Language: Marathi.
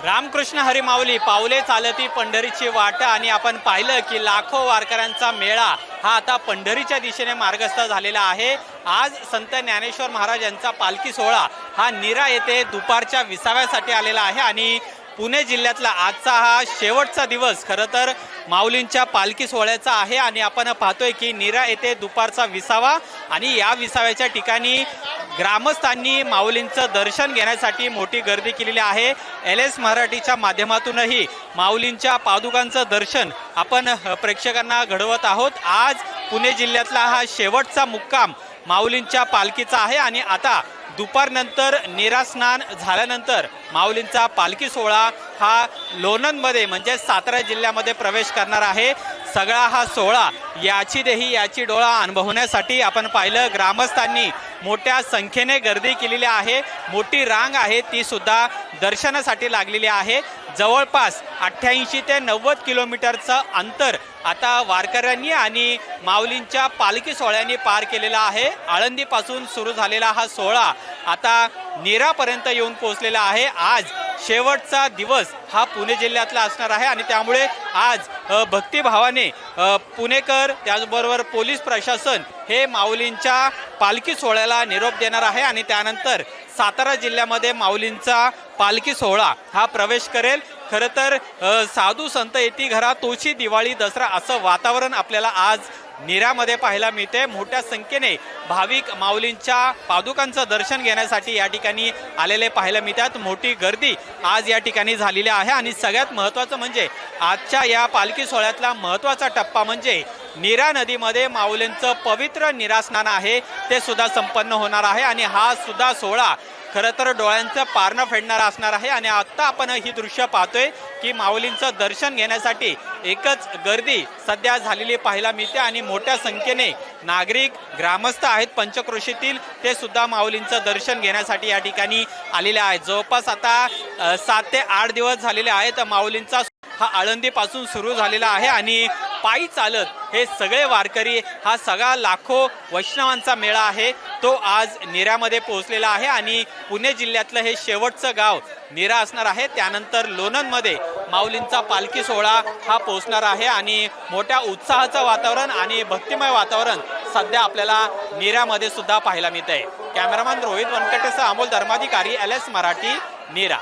रामकृष्ण हरी माऊली पावले चालती पंढरीची वाट आणि आपण पाहिलं की लाखो वारकऱ्यांचा मेळा हा आता पंढरीच्या दिशेने मार्गस्थ झालेला आहे। आज संत ज्ञानेश्वर महाराज यांचा पालखी सोहळा हा नीरा येथे दुपारच्या विसाव्यासाठी आलेला आहे आणि पुणे जिल्ह्यातला आजचा हा शेवटचा दिवस खरं तर माऊलींच्या पालखी सोहळ्याचा आहे आणि आपण पाहतोय की नीरा येथे दुपारचा विसावा आणि या विसाव्याच्या ठिकाणी ग्रामस्थांनी माऊलींचं दर्शन घेण्यासाठी मोठी गर्दी केलेली आहे। LS मराठीच्या माध्यमातूनही माऊलींच्या पादुकांचं दर्शन आपण प्रेक्षकांना घडवत आहोत। आज पुणे जिल्ह्यातला हा शेवटचा मुक्काम माऊलींच्या पालखीचा आहे आणि आता दुपारनंतर नीरा स्नान झाल्यानंतर माऊलींचा पालखी सोहळा हा लोणंदमध्ये म्हणजे सातारा जिल्ह्यामध्ये प्रवेश करणार आहे। सगळा हा सोहळा याची देही याची डोळा अनुभवण्यासाठी आपण पाहिलं ग्रामस्थांनी मोठ्या संख्येने गर्दी केलेली आहे। मोठी रांग आहे ती सुद्धा दर्शनासाठी लागलेली आहे। जवळपास 88 ते 90 किलोमीटरचं अंतर आता वारकऱ्यांनी आणि माऊलींच्या पालखी सोहळ्यांनी पार केलेला आहे। आळंदीपासून सुरू झालेला हा सोहळा आता नीरापर्यंत येऊन पोहोचलेला आहे। आज शेवटचा दिवस हा पुणे जिल्ह्यातला असणार आहे आणि त्यामुळे आज भक्तिभावाने पुणेकर त्याचबरोबर पोलीस प्रशासन हे माऊलींच्या पालखी सोहळ्याला निरोप देणार आहे आणि त्यानंतर सातारा जिल्ह्यामध्ये माऊलींचा पालखी सोहळा हा प्रवेश करेल। खरं तर साधू संत येती घरा तोची दिवाळी दसरा असं वातावरण आपल्याला आज नीरामध्ये पाहायला मिळते। मोठ्या संख्येने भाविक माऊलींच्या पादुकांचं दर्शन घेण्यासाठी या ठिकाणी आलेले पाहायला मिळतात। मोठी गर्दी आज या ठिकाणी झालेली आहे आणि सगळ्यात महत्त्वाचं म्हणजे आजच्या या पालखी सोहळ्यातला महत्त्वाचा टप्पा म्हणजे नीरा नदीमध्ये माऊलींचं पवित्र नीरा स्नान आहे ते सुद्धा संपन्न होणार आहे आणि हा सुद्धा सोहळा खरं तर डोळ्यांचं पारणं फेडणारा असणार आहे। आणि आत्ता आपण ही दृश्य पाहतोय की माऊलींचं दर्शन घेण्यासाठी एकच गर्दी सध्या झालेली पाहायला मिळते आणि मोठ्या संख्येने नागरिक ग्रामस्थ आहेत पंचक्रोशीतील ते सुद्धा माऊलींचं दर्शन घेण्यासाठी या ठिकाणी आलेले आहेत। जवळपास आता 7 ते 8 दिवस झालेले आहेत। माऊलींचा हा आळंदीपासून सुरू झालेला आहे आणि पायी चालत हे सगळे वारकरी हा सगळा लाखो वैष्णवांचा मेळा आहे तो आज नीरामध्ये पोहोचलेला आहे आणि पुणे जिल्ह्यातलं हे शेवटचं गाव नीरा असणार आहे। त्यानंतर लोणंदमध्ये माऊलींचा पालखी सोहळा हा पोहोचणार आहे आणि मोठ्या उत्साहाचं वातावरण आणि भक्तिमय वातावरण सध्या आपल्याला नीरामध्ये सुद्धा पाहायला मिळत आहे। कॅमेरामॅन रोहित वनकटेसह अमोल धर्माधिकारी LS मराठी नीरा।